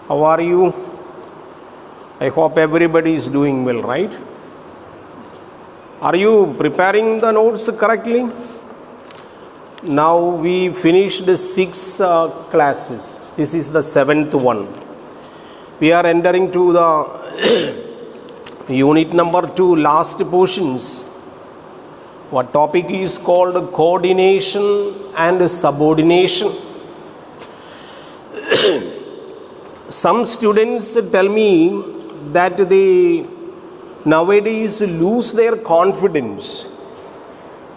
How are you? I hope everybody is doing well, right? Are you preparing the notes correctly? Now we finished 6 classes. This is the 7th one. We are entering to the unit number 2, last portions. What topic is called coordination and subordination. Some students tell me that they nowadays lose their confidence.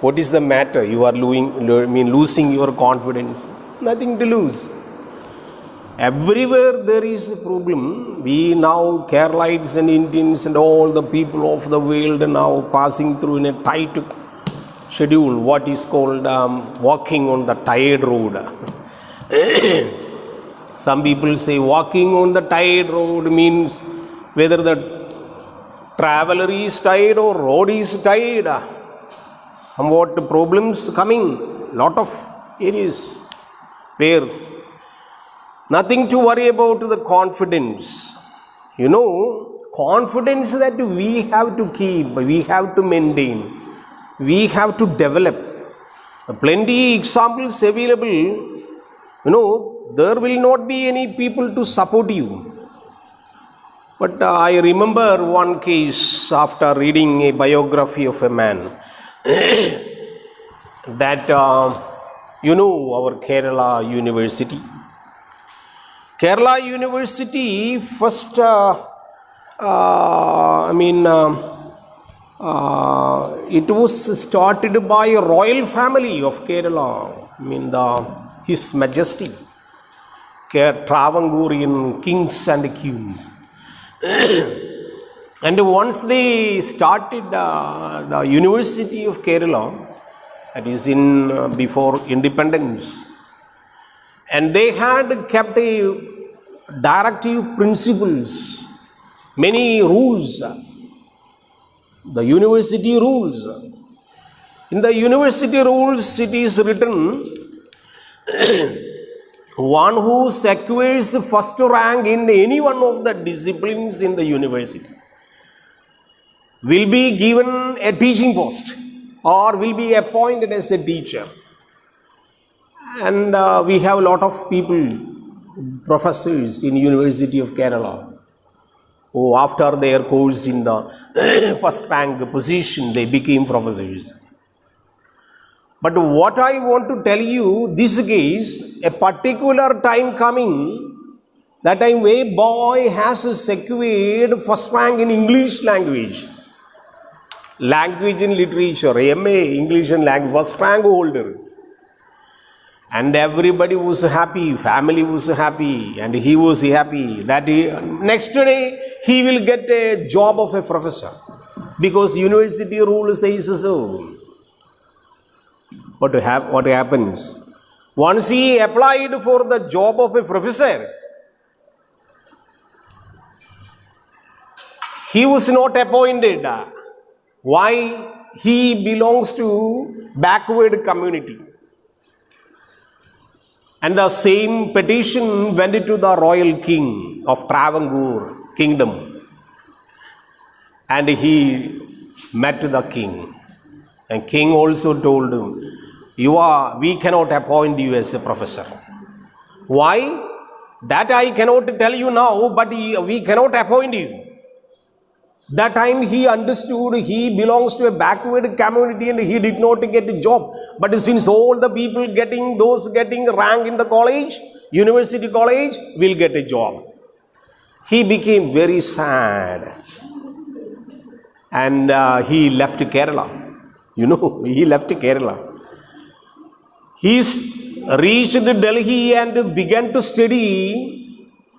What is the matter? You are losing your confidence. Nothing to lose. Everywhere there is a problem. We now, Keralites and Indians and all the people of the world are now passing through in a tight schedule, what is called walking on the tired road. Some people say walking on the tired road means whether the traveler is tired or road is tired. Somewhat problems coming, lot of areas where nothing to worry about the confidence. You know, confidence that we have to keep, we have to maintain, we have to develop. Plenty examples available. You know, there will not be any people to support you. But I remember one case after reading a biography of a man that, our Kerala University. Kerala University first, it was started by a royal family of Kerala. His Majesty, Travangurian kings and queens. And once they started the University of Kerala, that is in before independence, and they had kept a directive principles, many rules, the university rules. In the university rules it is written, one who secures first rank in any one of the disciplines in the university will be given a teaching post or will be appointed as a teacher. And we have a lot of people, professors in University of Kerala, who after their course in the first rank position, they became professors. But what I want to tell you, this case, a particular time coming, that time a boy has secured first rank in English language and literature, MA, English and language, first rank holder. And everybody was happy, family was happy, and he was happy that next day he will get a job of a professor because university rule says so. What happens? Once he applied for the job of a professor, he was not appointed. Why? He belongs to backward community. And the same petition went to the royal king of Travancore kingdom. And he met the king. And king also told him, we cannot appoint you as a professor. Why? That I cannot tell you now, but we cannot appoint you. That time he understood he belongs to a backward community and he did not get a job. But since all the people getting rank in the college, university college, will get a job. He became very sad. And he left Kerala. He left Kerala. He reached Delhi and began to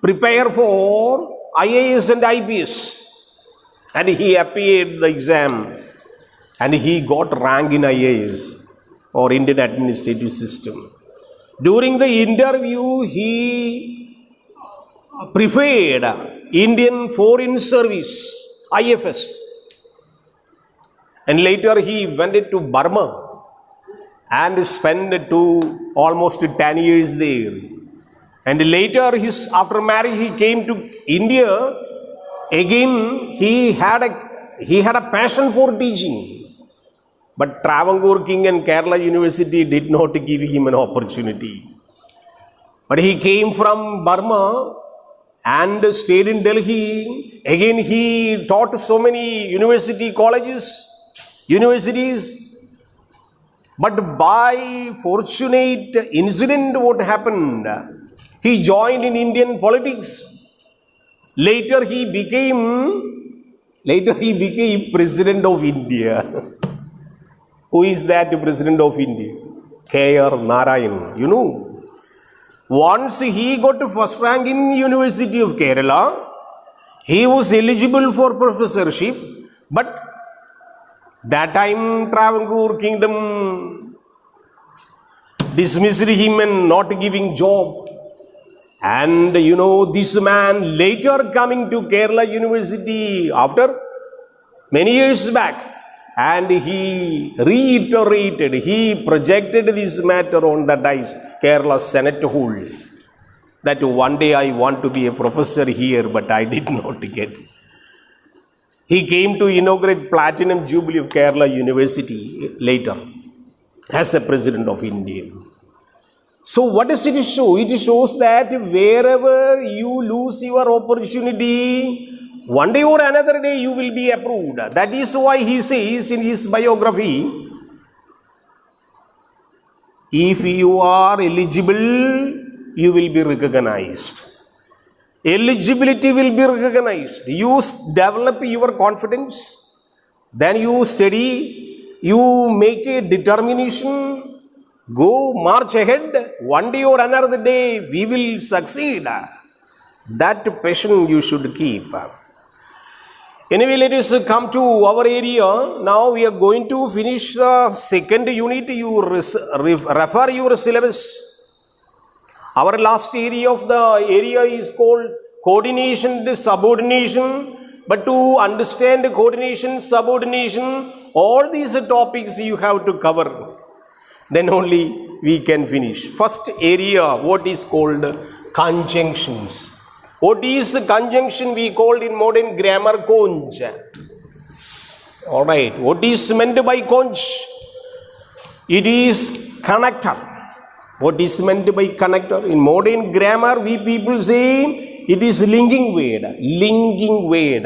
prepare for IAS and IPS. And he appeared the exam and he got rank in IAS or Indian Administrative System. During the interview, he preferred Indian Foreign Service, IFS. And later he went to Burma and spent almost 10 years there. And later, after marriage, he came to India. Again, he had a passion for teaching. But Travancore King and Kerala University did not give him an opportunity. But he came from Burma and stayed in Delhi. Again, he taught so many universities. But by fortunate incident, what happened? He joined in Indian politics. Later he became President of India. Who is that President of India? K.R. Narayan. You know. Once he got first rank in University of Kerala, he was eligible for professorship, but that time Travancore Kingdom dismissed him and not giving job. And you know, this man later coming to Kerala University after many years back, and he reiterated, he projected this matter on the dais, Kerala Senate Hall, that one day I want to be a professor here, but I did not get. He came to inaugurate Platinum Jubilee of Kerala University later as the President of India. So what does it show? It shows that wherever you lose your opportunity, one day or another day you will be approved. That is why he says in his biography, if you are eligible, you will be recognized. Eligibility will be recognized. You develop your confidence, then you study, you make a determination, go march ahead. One day or another day we will succeed. That passion you should keep. Anyway, let us come to our area. Now we are going to finish the second unit. You refer your syllabus. Our last area of the area is called coordination and subordination. But to understand coordination, subordination, all these topics you have to cover. Then only we can finish. First area, what is called conjunctions. What is conjunction? We called in modern grammar conj. Alright, what is meant by conj? It is connector. What is meant by connector? In modern grammar, we people say it is linking word. Linking word.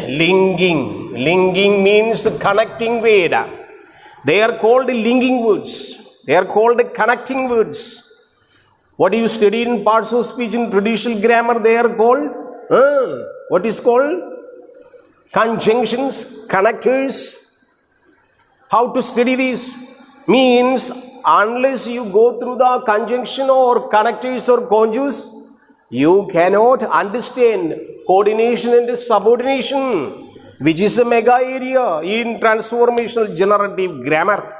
Linking means connecting word. They are called linking words. They are called connecting words. What you study in parts of speech in traditional grammar, they are called, what is called? Conjunctions, connectors. How to study this? Means, unless you go through the conjunction or connectors or conjugates, you cannot understand coordination and subordination, which is a mega area in transformational generative grammar.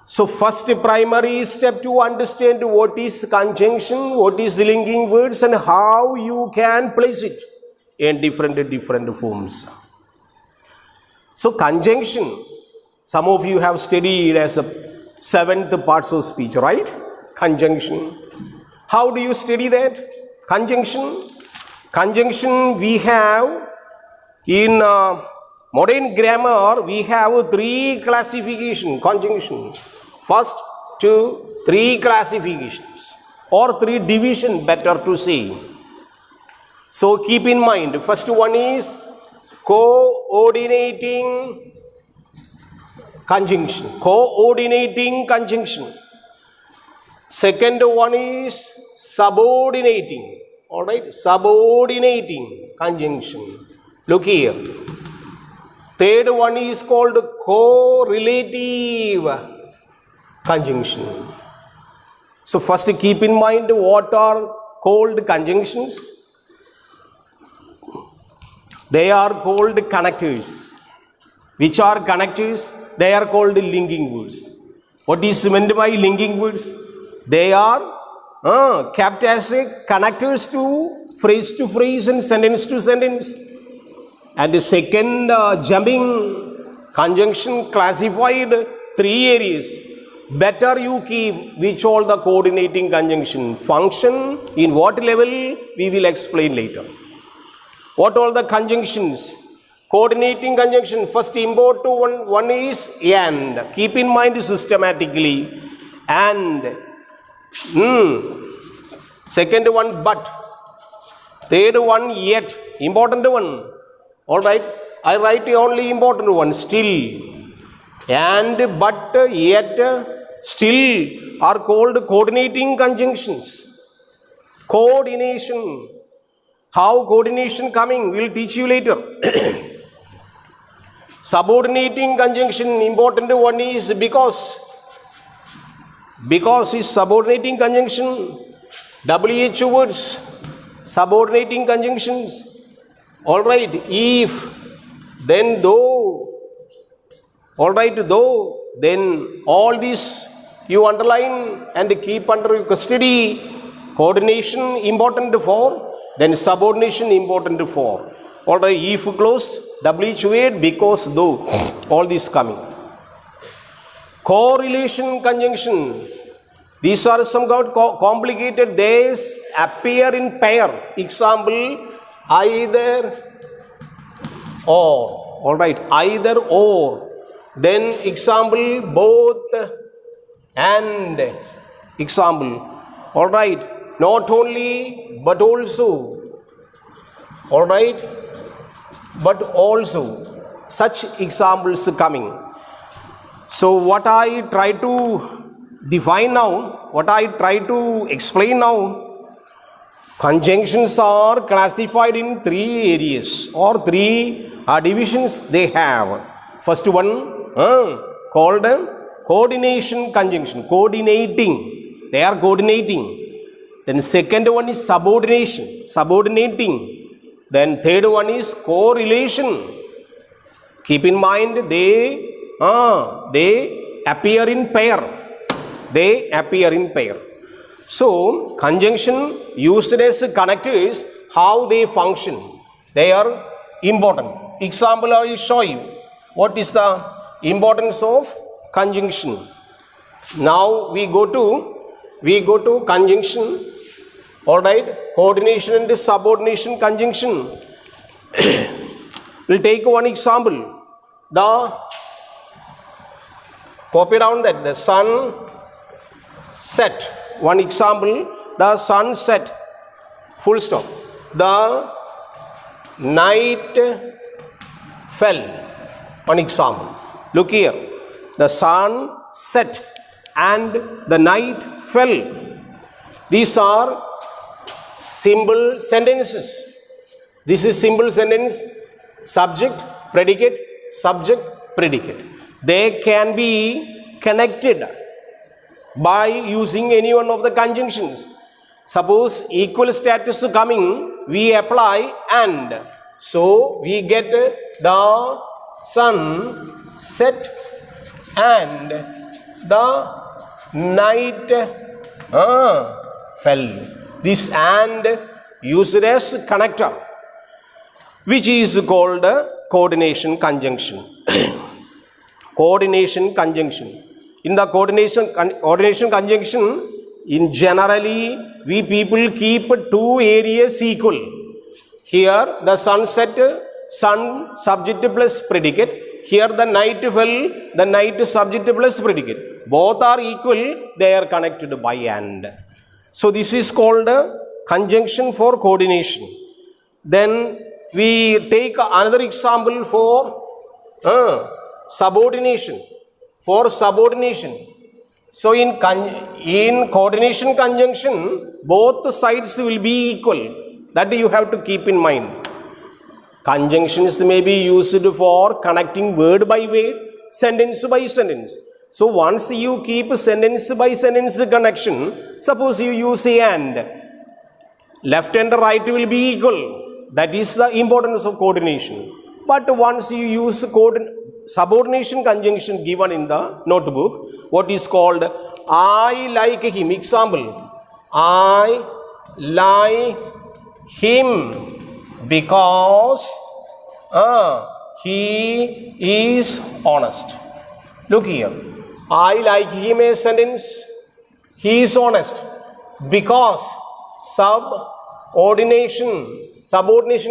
So first primary step to understand what is conjunction, what is linking words, and how you can place it in different forms. So conjunction, some of you have studied as a 7th parts of speech, right? Conjunction. How do you study that? Conjunction. Conjunction we have in modern grammar, we have 3 classification conjunction. First 2, 3 classifications or 3 division, better to say. So keep in mind, first one is coordinating conjunction. Coordinating conjunction. Second one is subordinating. Alright, subordinating conjunction. Look here. Third one is called correlative conjunction. So first keep in mind what are called conjunctions. They are called connectors. Which are connectors? They are called linking words. What is meant by linking words? They are kept as connectors to phrase and sentence to sentence. And the second jumping conjunction classified 3 areas. better you keep which all the coordinating conjunction function, in what level we will explain later. What all the conjunctions, coordinating conjunction, first import to one is and, keep in mind systematically, and, second one but, third one yet, important one, all right, I write the only important one, still, and, but, yet, still are called coordinating conjunctions. Coordination. How coordination coming? We will teach you later. Subordinating conjunction, important one is because. Because is subordinating conjunction. WH words. Subordinating conjunctions. Alright, if, then though. Alright, though. Then all this you underline and keep under your custody. Coordination important for, then subordination important for. Alright, if close, WH word, because though, all this coming. Correlation conjunction. These are some complicated. They appear in pair. Example, either or. Alright, either or. Then example, both and. Example, all right, not only but also, all right, but also, such examples coming. So what I try to define now, what I try to explain now, conjunctions are classified in three areas or three divisions they have. First one called coordination conjunction, coordinating, they are coordinating. Then second one is subordination, subordinating. Then third one is correlation. Keep in mind they appear in pair. They appear in pair. So conjunction used as connectors, how they function, they are important. Example I will show you. What is the importance of conjunction? Now we go to conjunction. All right, coordination and subordination conjunction. We'll take one example. Copy down that the sun set. One example, the sun set. Full stop. The night fell. One example. Look here. The sun set and the night fell. These are simple sentences. This is simple sentence. Subject, predicate, subject, predicate. They can be connected by using any one of the conjunctions. Suppose equal status coming, we apply and. So we get the sun set and the night fell. This and used as connector, which is called coordination conjunction. Coordination conjunction. In the coordination conjunction, in generally we people keep two areas equal. Here the sunset, sun subject plus predicate. Here the night fell, the night subject plus predicate. Both are equal, they are connected by and. So this is called conjunction for coordination. Then we take another example for subordination. For subordination. So in coordination conjunction, both sides will be equal. That you have to keep in mind. Conjunctions may be used for connecting word by word, sentence by sentence. So once you keep sentence by sentence connection, suppose you use and, left and right will be equal. That is the importance of coordination. But once you use subordination conjunction given in the notebook, what is called I like him. Example, I like him because he is honest. Look here. I like him a sentence. He is honest. Because subordination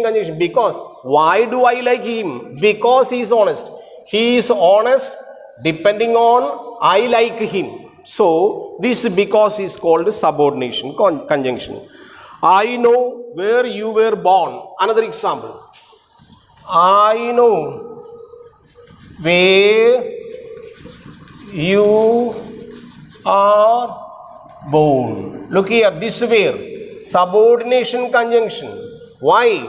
conjunction. Because. Why do I like him? Because he is honest. He is honest depending on I like him. So this because is called subordination conjunction. I know where you were born. Another example. I know where you are born. Look here, this where subordination conjunction. Why?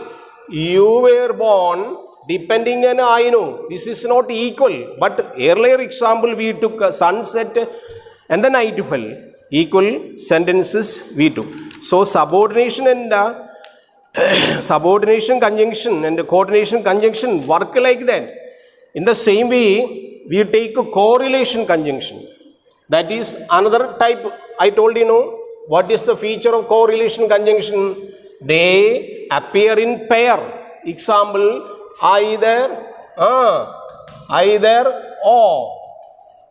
You were born depending on I know. This is not equal, but earlier example we took sunset and the night fell. Equal sentences we took. So subordination and subordination conjunction and coordination conjunction work like that. In the same way, we take a correlation conjunction. That is another type. I told you know what is the feature of correlation conjunction. They appear in pair. Example, either or,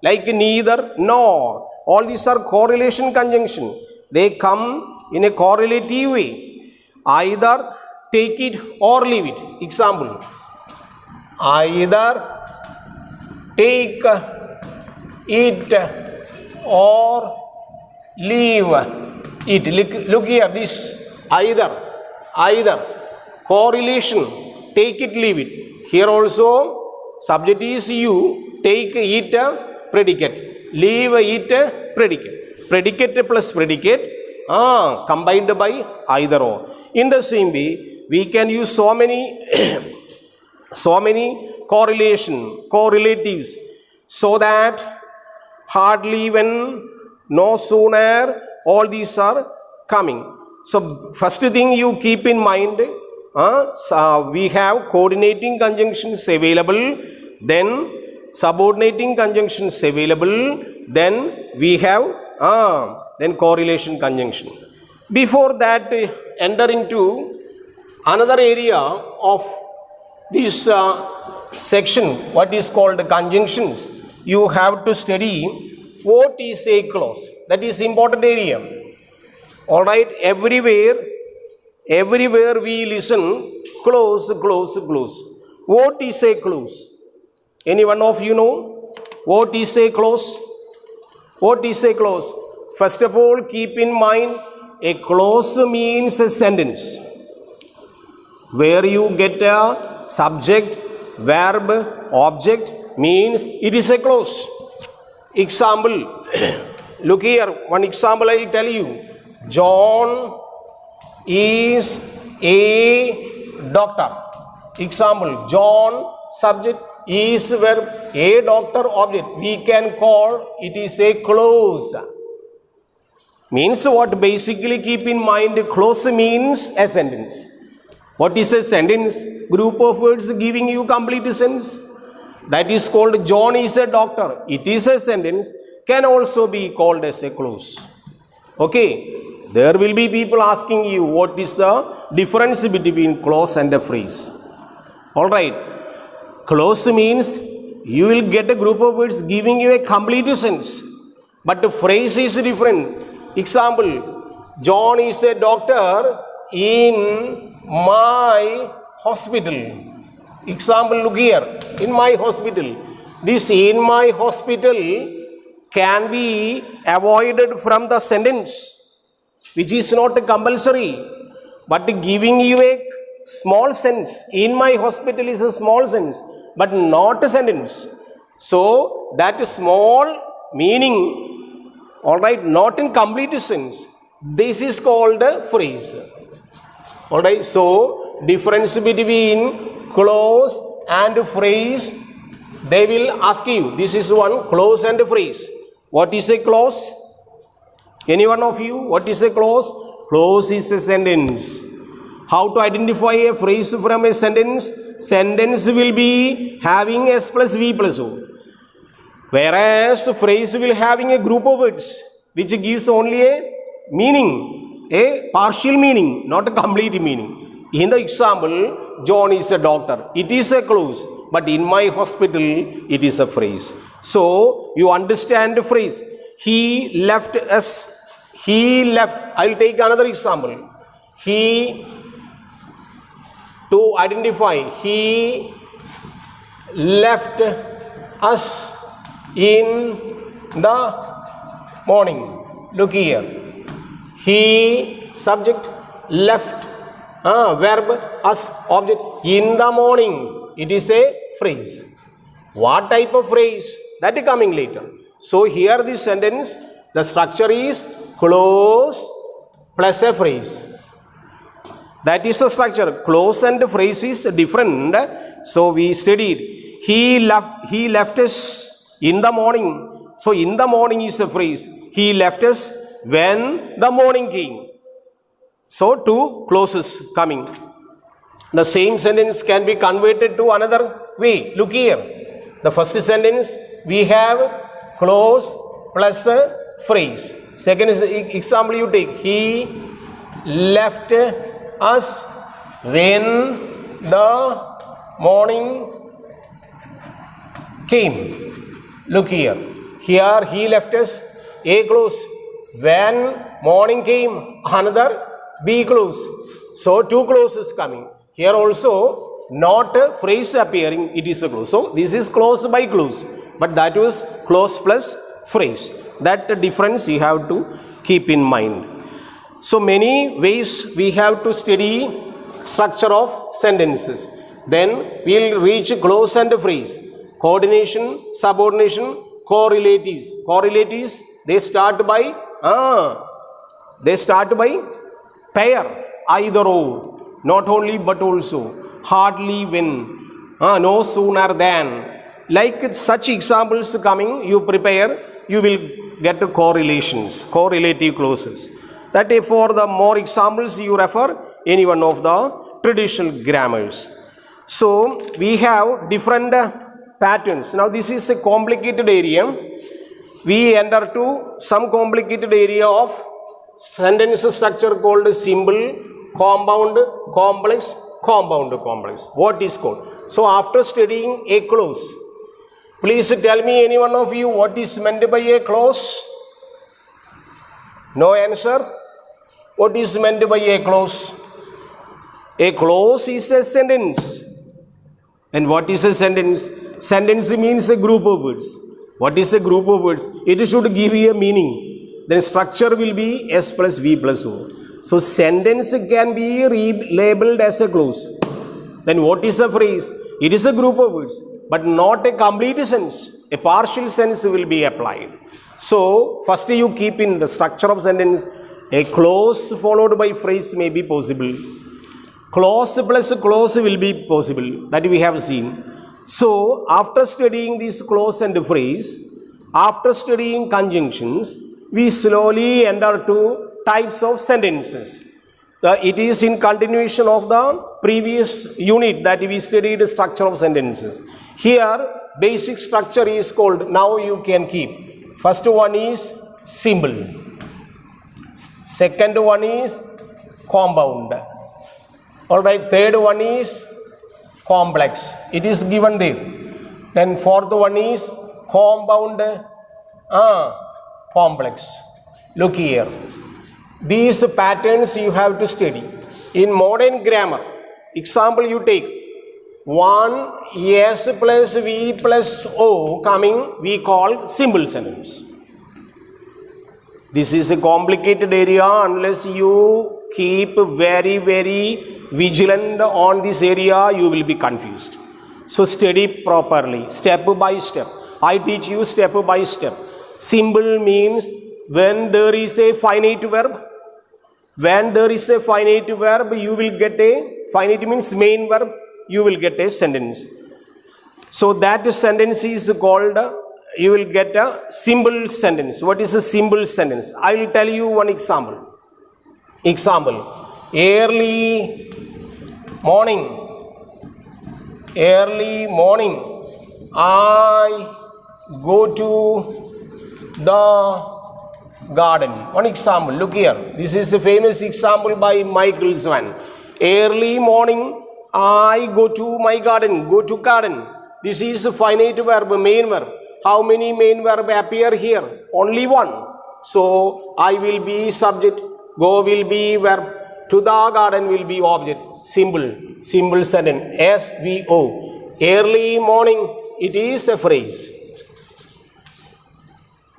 like neither nor. All these are correlation conjunction. They come in a correlative way. Either take it or leave it. Example, either take it or leave it. Look here, this either correlation, take it, leave it. Here also subject is you, take it predicate, leave it predicate. Predicate plus predicate combined by either or. In the same way, we can use so many correlatives, so that hardly when, no sooner, all these are coming. So first thing you keep in mind, we have coordinating conjunctions available, then subordinating conjunctions available, then we have then correlation conjunction. Before that, enter into another area of this section, what is called conjunctions. You have to study what is a clause. That is important area. All right, everywhere we listen clause. What is a clause? Any one of you know what is a clause? What is a clause? First of all, keep in mind, a clause means a sentence where you get a subject, verb, object, means it is a clause. Example, look here, one example I will tell you. John is a doctor. Example, John subject is verb, a doctor object. We can call it is a clause. Means what? Basically keep in mind, clause means a sentence. What is a sentence? Group of words giving you complete sentence. That is called John is a doctor. It is a sentence, can also be called as a clause. Okay, there will be people asking you what is the difference between clause and a phrase. All right, clause means you will get a group of words giving you a complete sentence, but the phrase is different. Example, John is a doctor in my hospital. Example, look here, in my hospital. This in my hospital can be avoided from the sentence, which is not compulsory, but giving you a small sense. In my hospital is a small sense, but not a sentence. So that small meaning, all right, not in complete sense, this is called a phrase. All right, so difference between clause and phrase, they will ask you. This is one, clause and phrase. What is a clause? Any one of you, what is a clause? Clause is a sentence. How to identify a phrase from a sentence? Sentence will be having S plus V plus O. Whereas phrase will having a group of words which gives only a meaning, a partial meaning, not a complete meaning. In the example, John is a doctor. It is a clause. but in my hospital it is a phrase. So you understand the phrase. He left us. He left. I'll take another example. To identify, he left us in the morning. Look here. He, subject, left, verb, us, object, in the morning. It is a phrase. What type of phrase? That is coming later. So here this sentence, the structure is clause plus a phrase. That is the structure. Clause and phrase is different. So we studied. He left us in the morning. So in the morning is a phrase. He left us when the morning came. So two clauses coming. The same sentence can be converted to another way. Look here. The first sentence we have clause plus a phrase. Second example you take. He left us when the morning came. Look here. Here he left us, A clause. When morning came, another B clause. So two clauses coming. Here also not a phrase appearing, it is a clause. So this is clause by clause. But that was clause plus phrase. That difference you have to keep in mind. So many ways we have to study structure of sentences. Then we will reach clause and phrase. Coordination, subordination, correlatives. Correlatives, they start by pair, either or. Not only but also. Hardly when, no sooner than. Like such examples coming, you prepare, you will get correlations, correlative clauses. That for the more examples you refer any one of the traditional grammars. So we have different patterns. Now this is a complicated area. We enter to some complicated area of sentence structure called simple, compound, complex, compound, complex. What is called? So after studying a clause, please tell me any one of you what is meant by a clause? No answer? What is meant by a clause? A clause is a sentence. And what is a sentence? Sentence means a group of words. What is a group of words? It should give you a meaning. Then structure will be S plus V plus O. So sentence can be labeled as a clause. Then what is a phrase? It is a group of words, but not a complete sense. A partial sense will be applied. So first you keep in the structure of sentence. A clause followed by phrase may be possible. Clause plus clause will be possible. That we have seen. So after studying this clause and phrase, after studying conjunctions, we slowly enter to types of sentences. It is in continuation of the previous unit that we studied the structure of sentences. Here basic structure is called, now you can keep. First one is simple. Second one is compound. Alright, third one is complex. It is given there. Then fourth one is compound, complex. Look here. These patterns you have to study. In modern grammar, example you take, 1 S plus V plus O coming, we call simple sentence. This is a complicated area. Unless you keep very, very vigilant on this area, you will be confused. So study properly, step by step. I teach you step by step. Simple means when there is a finite verb. When there is a finite verb, you will get a, finite means main verb, you will get a sentence. So that sentence is called, you will get a simple sentence. What is a simple sentence? I will tell you one example. Example, early morning, I go to the garden. One example, look here. This is a famous example by Michael Swan. Early morning, I go to my garden, go to garden. This is a finite verb, main verb. How many main verb appear here? Only one. So I will be subject, go will be verb, to the garden will be object. Simple sentence. SVO. Early morning, it is a phrase.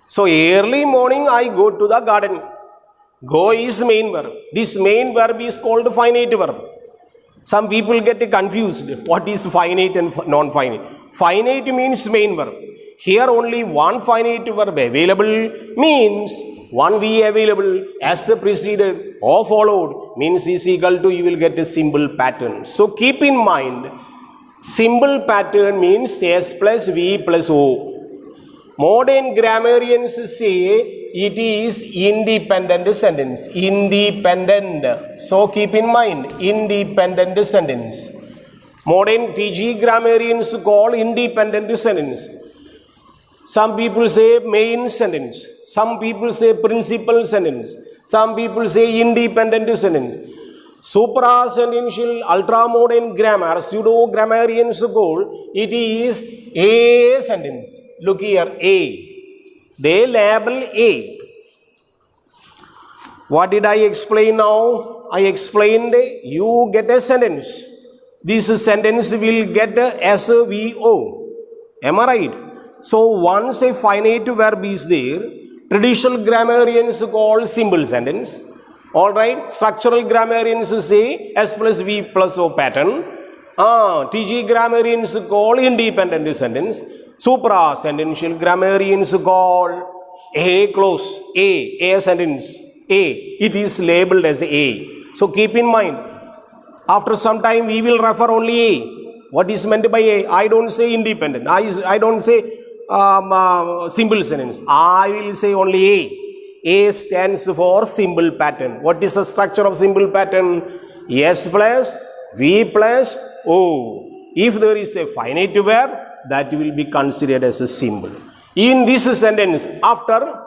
So early morning I go to the garden. Go is main verb. This main verb is called finite verb. Some people get confused. What is finite and non-finite? Finite means main verb. Here only one finite verb available means one V available as preceded or followed means is equal to, you will get a symbol pattern. So keep in mind, symbol pattern means S plus V plus O. Modern grammarians say it is independent sentence. Independent. So keep in mind, independent sentence. Modern TG grammarians call independent sentence. Some people say main sentence. Some people say principal sentence. Some people say independent sentence. Supra-sentential, ultra-modern grammar, pseudo-grammarians call it is a sentence. Look here, A. They label A. What did I explain now? I explained you get a sentence. This sentence will get a SVO. Am I right? So once a finite verb is there, traditional grammarians call simple sentence. Alright, structural grammarians say S plus V plus O pattern. TG grammarians call independent sentence. Supra-sentential grammarians call A clause, A sentence, A. It is labeled as A. So keep in mind, after some time we will refer only A. What is meant by A? I don't say independent. I don't say simple sentence. I will say only A. A stands for simple pattern. What is the structure of simple pattern? S plus V plus O. If there is a finite verb, that will be considered as a symbol. In this sentence, after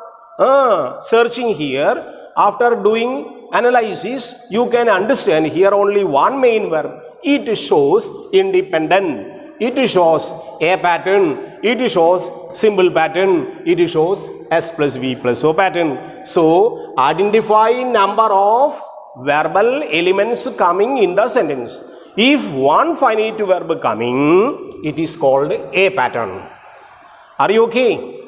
searching here, after doing analysis, you can understand here only one main verb. It shows independent. It shows a pattern. It shows symbol pattern. It shows S plus V plus O pattern. So, identify number of verbal elements coming in the sentence. If one finite verb coming, it is called a pattern. Are you okay?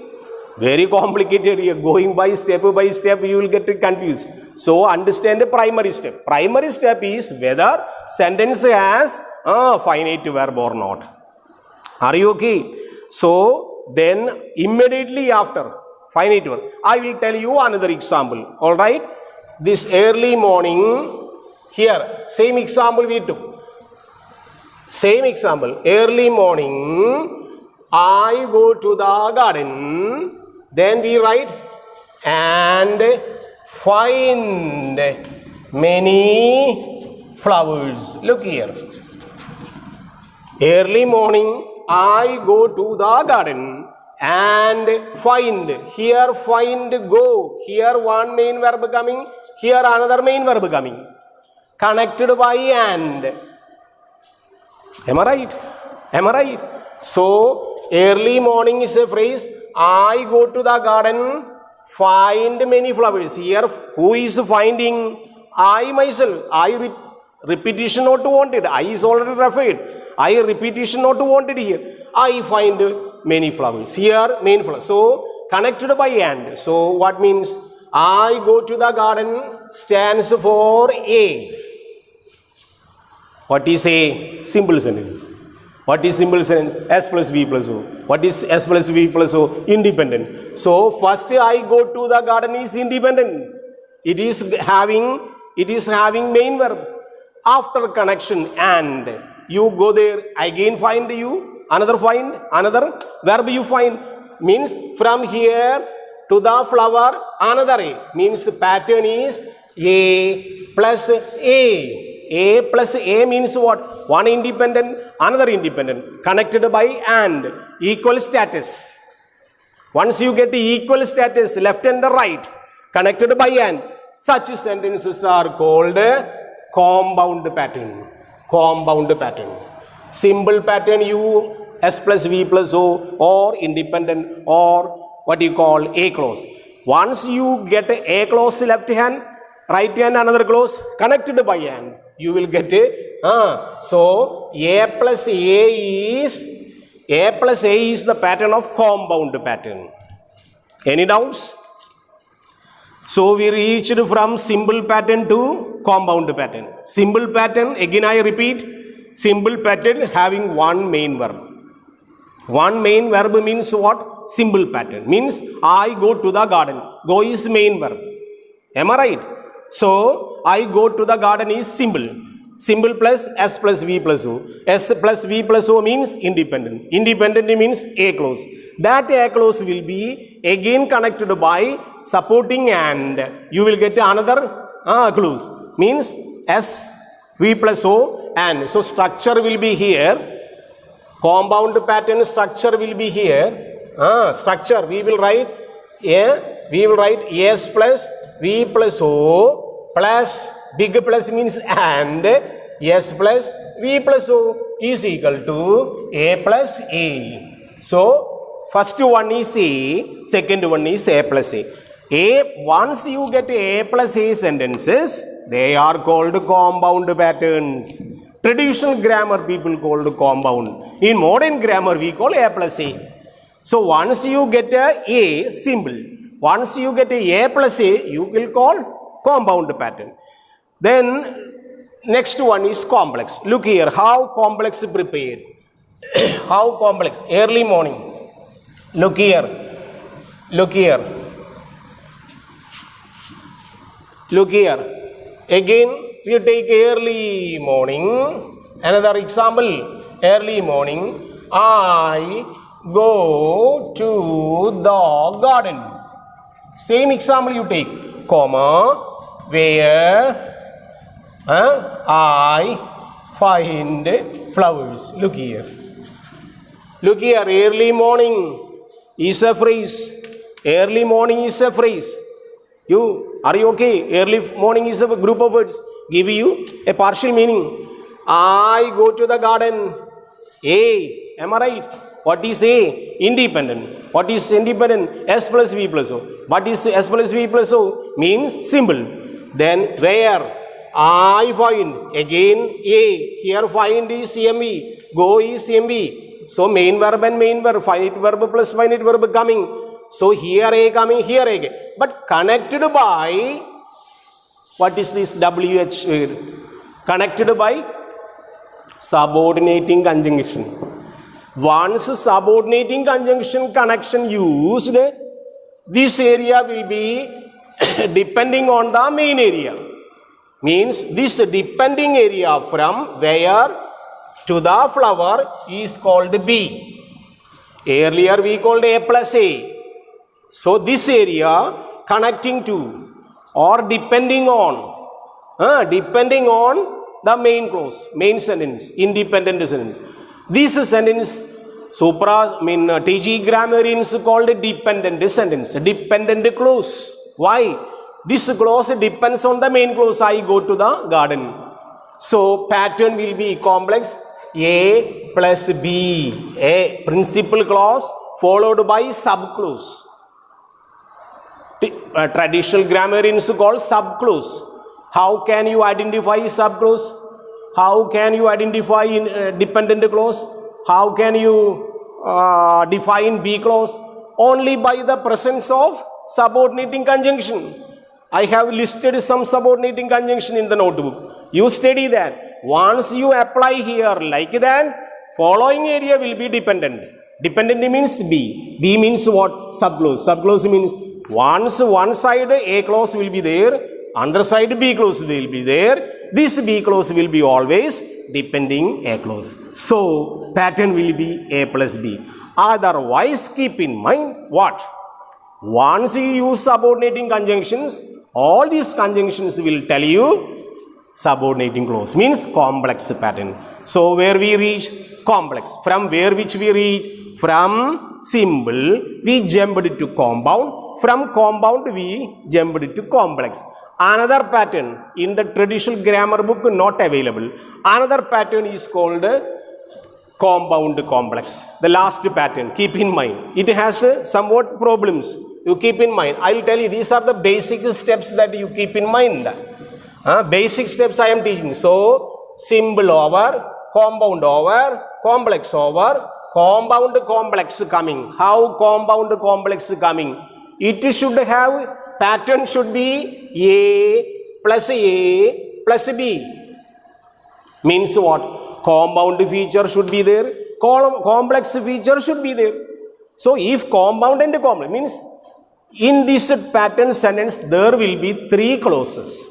Very complicated here. Going by step, you will get confused. So understand the primary step. Primary step is whether sentence has a finite verb or not. Are you okay? So then immediately after finite verb, I will tell you another example. Alright? This early morning, here, same example we took. Same example, early morning, I go to the garden, then we write, and find many flowers. Look here. Early morning, I go to the garden and find. Here find, go. Here one main verb coming, here another main verb coming. Connected by and. Am I right? Am I right? So, early morning is a phrase. I go to the garden, find many flowers. Here, who is finding? I myself. Repetition not wanted. I is already referred. Repetition not wanted here. I find many flowers. Here, main flowers. So, connected by and. So, what means? I go to the garden stands for A. What is a simple sentence? What is simple sentence? S plus V plus O. What is S plus V plus O? Independent. So first I go to the garden is independent. It is having main verb. After connection and you go there, again find you, another verb you find. Means from here to the flower, another A. Means pattern is A plus A. A plus A means what? One independent, another independent. Connected by and. Equal status. Once you get the equal status, left and the right, connected by and, such sentences are called compound pattern. Compound pattern. Simple pattern you S plus V plus O, or independent, or what you call A clause. Once you get a clause left hand, right hand another clause connected by hand, you will get a, so A plus A is the pattern of compound pattern. Any doubts? So we reached from simple pattern to compound pattern. Simple pattern, again I repeat, simple pattern having one main verb. One main verb means what? Simple pattern. Means I go to the garden. Go is main verb. Am I right? So I go to the garden is simple. Simple plus S plus V plus O. S plus V plus O means independent. Independent means A clause. That A clause will be again connected by supporting and you will get another clause. Means S, V plus O and. So structure will be here. Compound pattern structure will be here. Structure we will write S plus V plus O plus big plus means and S plus V plus O is equal to A plus A. So first one is A, second one is A plus A. Once you get A plus A sentences, they are called compound patterns. Traditional grammar people called compound. In modern grammar we call A plus A. So once you get a symbol, once you get a plus A, you will call compound pattern. Then next one is complex. Look here, how complex prepared. How complex? Early morning. Look here. Look here. Look here. Again, we take early morning. Another example, early morning. I go to the garden. Same example you take, comma, where I find flowers. Look here. Look here, early morning is a phrase. Early morning is a phrase. Are you okay? Early morning is a group of words. Give you a partial meaning. I go to the garden. A. Am I right? What is A? Independent. What is independent? S plus V plus O. What is S plus V plus O? Means symbol. Then where? I find. Again A. Here find is MV. Go is MV. So main verb and main verb. Finite verb plus finite verb coming. So here A coming, here A. But connected by, what is this WH word? Connected by subordinating conjunction. Once subordinating conjunction connection used, this area will be depending on the main area. Means this depending area from where to the flower is called B. Earlier we called A plus A. So this area connecting to or depending on the main clause, main sentence, independent sentence. This sentence, TG grammarians called dependent sentence, dependent clause. Why? This clause depends on the main clause. I go to the garden. So pattern will be complex. A plus B, a principal clause followed by subclause. Traditional grammarians call subclause. How can you identify subclause? How can you identify dependent clause? How can you define B clause? Only by the presence of subordinating conjunction. I have listed some subordinating conjunction in the notebook. You study that. Once you apply here like that, following area will be dependent. Dependent means B. B means what? Subclause. Subclause means once one side A clause will be there, other side B clause will be there. This B clause will be always depending A clause. So pattern will be A plus B. Otherwise, keep in mind what? Once you use subordinating conjunctions, all these conjunctions will tell you subordinating clause, means complex pattern. So where we reach? Complex. From where which we reach? From symbol we jumped to compound. From compound we jumped to complex. Another pattern in the traditional grammar book not available. Another pattern is called compound complex. The last pattern, keep in mind. It has somewhat problems. You keep in mind. I will tell you, these are the basic steps that you keep in mind. Basic steps I am teaching. So, simple over, compound over, complex over, compound complex coming. How compound complex coming? It should have, pattern should be A plus B. Means what? Compound feature should be there, complex feature should be there. So, if compound and complex means, in this pattern sentence, there will be three clauses.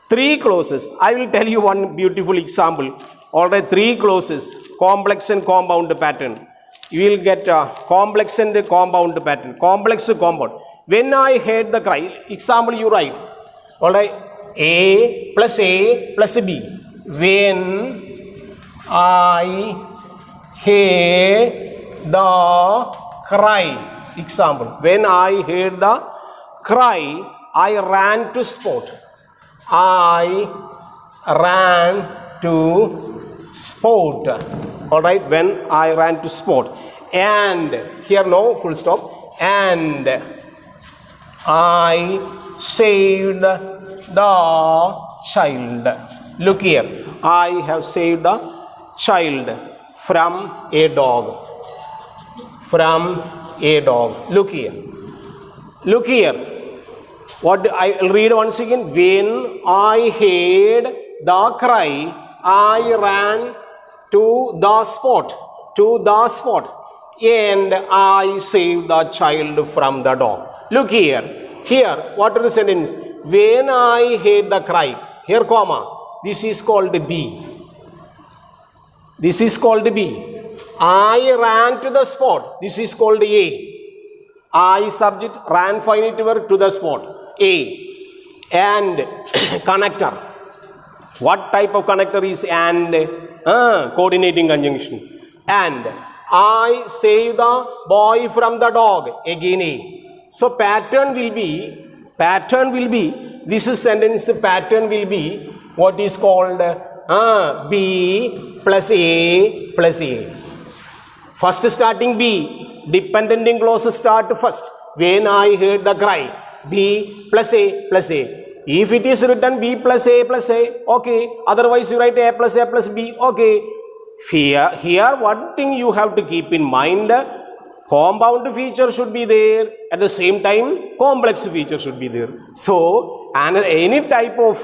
Three clauses. I will tell you one beautiful example. Alright, three clauses, complex and compound pattern. You will get complex and compound pattern. Complex compound. When I heard the cry, example you write. Alright, A plus B. When I heard the cry. Example. When I heard the cry, I ran to spot. I ran to sport. Alright, when I ran to sport. And, here no, full stop. And I saved the child. Look here. I have saved the child from a dog. From a dog. Look here. Look here. What I will read once again. When I heard the cry, I ran to the spot. To the spot. And I saved the child from the dog. Look here. Here, what is the sentence? When I heard the cry. Here, comma. This is called B. This is called B. I ran to the spot. This is called A. I subject ran finite verb to the spot. A. And connector. What type of connector is and? Coordinating conjunction. And I save the boy from the dog. Again A. So pattern will be, this is sentence pattern will be what is called B plus A plus A. First starting B, dependent clause start first. When I heard the cry, B plus A plus A. If it is written B plus A, okay. Otherwise you write A plus B, okay. Here one thing you have to keep in mind, compound feature should be there, at the same time complex feature should be there. So, and any type of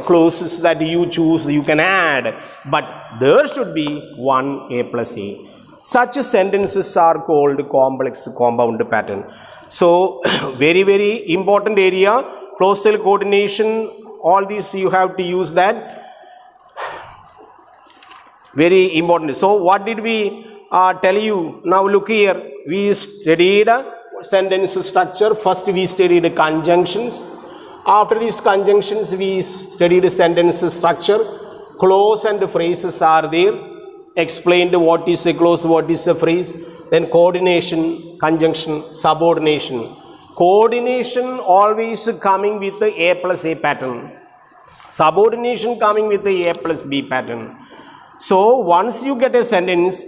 clauses that you choose you can add, but there should be one A plus A. Such sentences are called complex compound pattern. So, very important area, clausal coordination, all these you have to use that. Very important. So, what did we tell you? Now look here, we studied sentence structure. First we studied conjunctions. After these conjunctions we studied sentence structure. Clause and phrases are there. Explained what is a clause, what is a phrase. Then coordination, conjunction, subordination. Coordination always coming with the A plus A pattern. Subordination coming with the A plus B pattern. So once you get a sentence,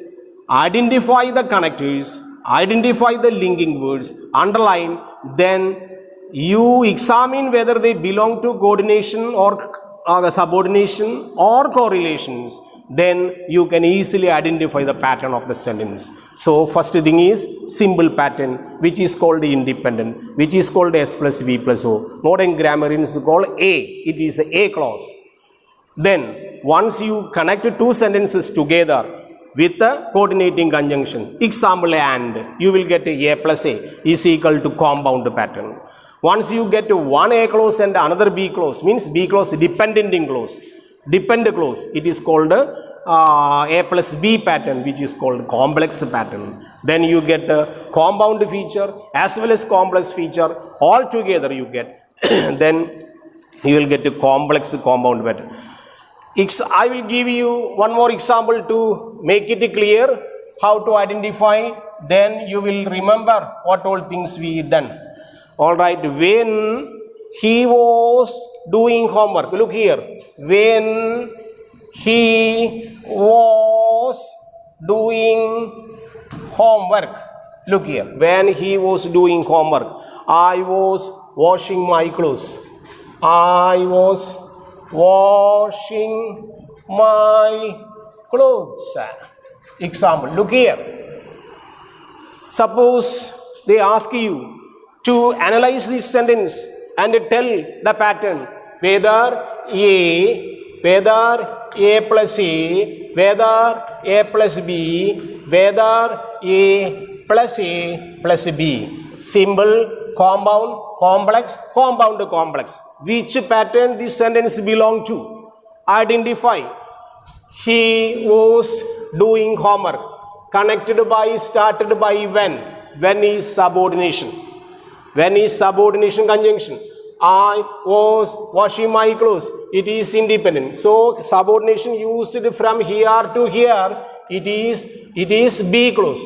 identify the connectors, identify the linking words, underline, then you examine whether they belong to coordination or subordination or correlations. Then you can easily identify the pattern of the sentence. So first thing is symbol pattern, which is called the independent, which is called S plus V plus O. Modern grammarians call A. It is a clause. Then once you connect two sentences together with a coordinating conjunction, example and, you will get A plus A is equal to compound pattern. Once you get one A clause and another B clause, means B clause dependent clause, it is called A plus B pattern, which is called complex pattern. Then you get the compound feature as well as complex feature all together you get. Then you will get a complex compound pattern. I will give you one more example to make it clear how to identify. Then you will remember what all things we done. Alright, when he was doing homework, look here, when He was doing homework. Look here. When he was doing homework, I was washing my clothes. I was washing my clothes. Example. Look here. Suppose they ask you to analyze this sentence and tell the pattern whether A plus A, whether A plus B, whether A plus B. Simple, compound, complex, compound, complex. Which pattern this sentence belong to? Identify. He was doing homework. Connected by, started by when? When is subordination. When is subordination conjunction? I was washing my clothes. It is independent. So subordination used from here to here. It is B clause.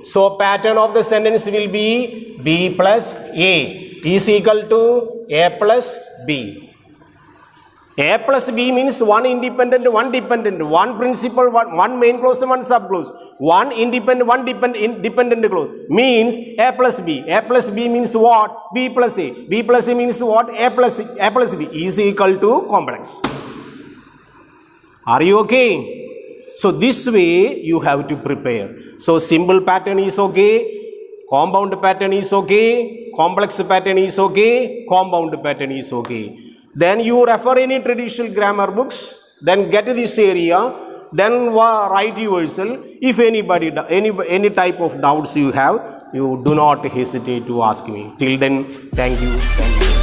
So pattern of the sentence will be B plus A is equal to A plus B. A plus B means one independent, one dependent, one principal, one main clause, one sub clause. One independent, one dependent clause means A plus B. A plus B means what? B plus A. B plus A means what? A plus B is equal to complex. Are you okay? So this way you have to prepare. So simple pattern is okay, compound pattern is okay, complex pattern is okay, compound pattern is okay. Then you refer any traditional grammar books, then get this area, then write yourself. If any type of doubts you have, you do not hesitate to ask me. Till then, thank you.